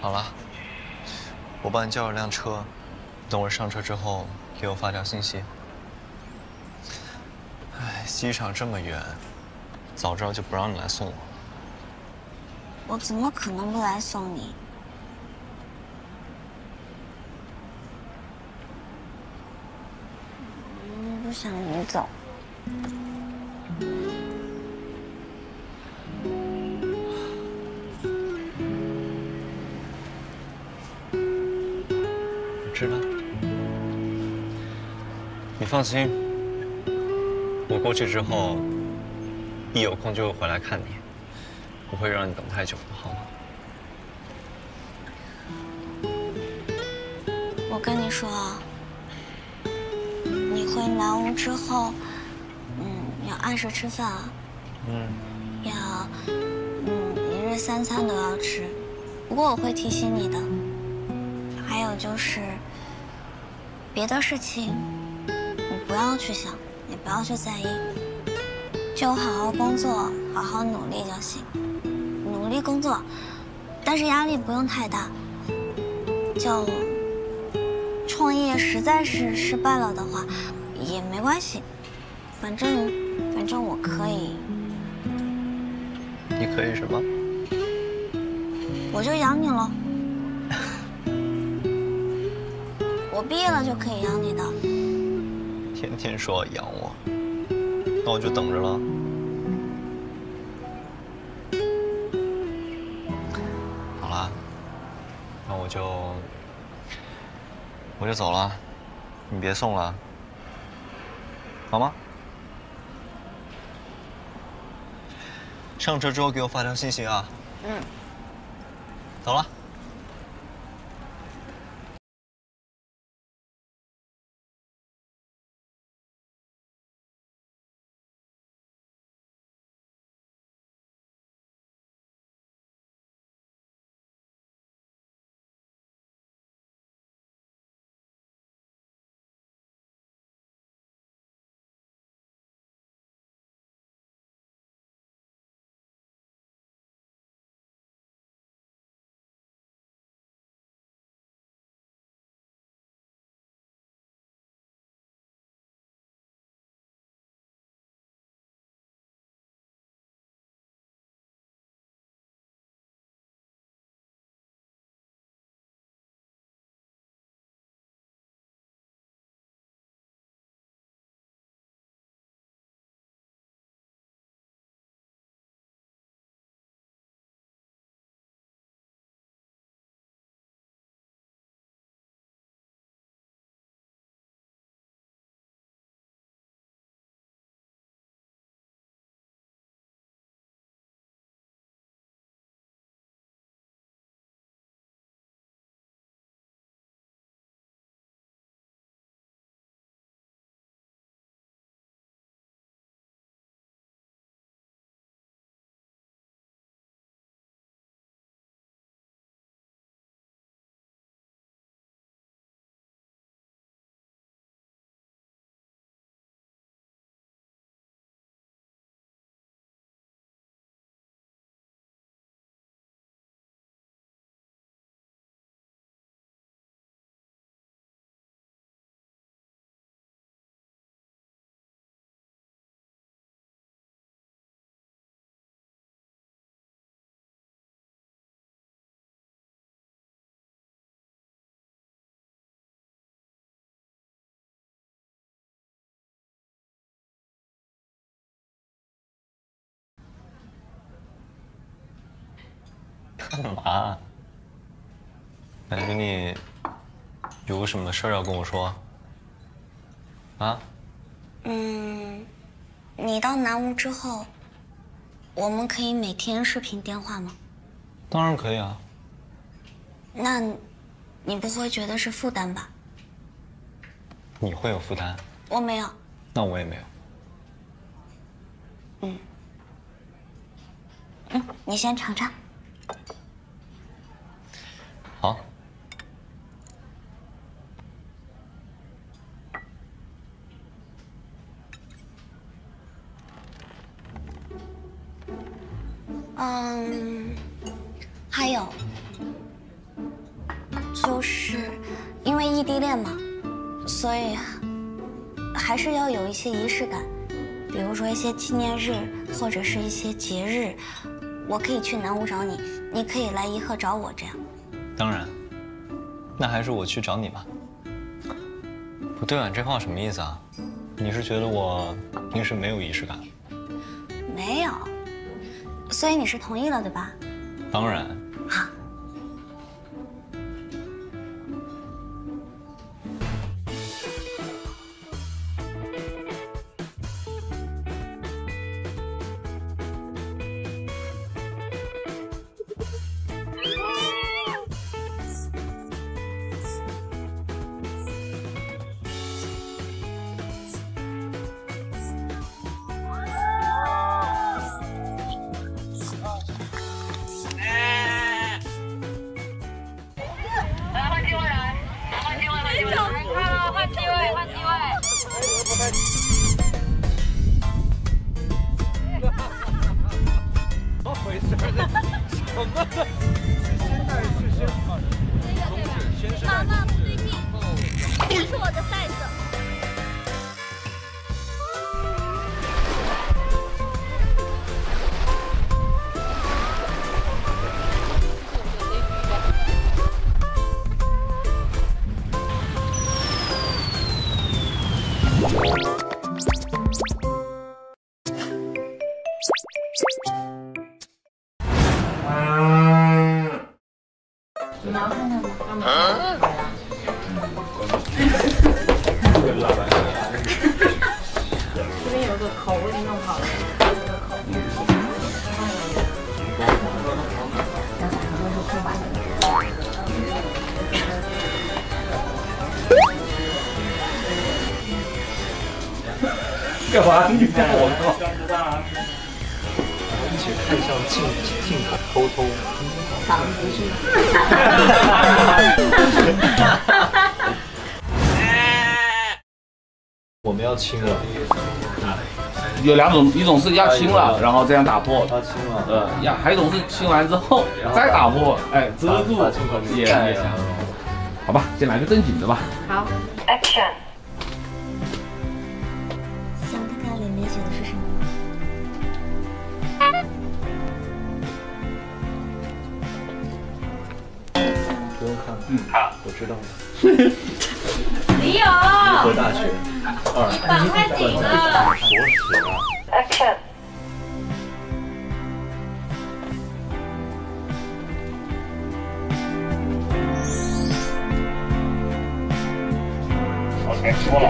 好了，我帮你叫了辆车，等会儿上车之后给我发条信息。哎，机场这么远，早知道就不让你来送我。我怎么可能不来送你？不想你走。我知道。你放心，我过去之后，一有空就会回来看你，不会让你等太久的，好吗？我跟你说啊，你回南屋之后，要按时吃饭啊。要，一日3餐都要吃。不过我会提醒你的。还有就是，别的事情你不要去想，也不要去在意，就好好工作，好好努力就行。努力工作，但是压力不用太大。就创业实在是失败了的话，也没关系，反正我可以。你可以什么？我就养你了。我毕业了就可以养你的。天天说要养我，那我就等着了。好了，那我就走了，你别送了，好吗？上车之后给我发条信息啊。走了。干嘛？感觉你有什么事儿要跟我说？啊？你到南屋之后，我们可以每天视频电话吗？当然可以啊。那，你不会觉得是负担吧？你会有负担？我没有。那我也没有。你先尝尝。好。还有，异地恋嘛，所以还是要有一些仪式感，比如说一些纪念日或者是一些节日，我可以去南吴找你，你可以来颐和找我，这样。当然，那还是我去找你吧。不对啊，这话什么意思啊？你是觉得我平时没有仪式感？没有，所以你是同意了对吧？当然。好。妈妈不对劲，这是我的 size。你要看看吗？这边有个口，我给你弄好了，有个口。干嘛？你看我靠！而且太像镜头偷偷。嗓子是。我们要亲了。有两种，一种是要亲了，然后这样打破，要亲了。还有一种是亲完之后再打破，哎，遮住，也行。好吧，先来个正经的吧。好 ，Action。想看看李梅写的是什么？不用看，好，我知道了。李友，颐和大学2，绑太紧了。锁死了。Action。OK，说了。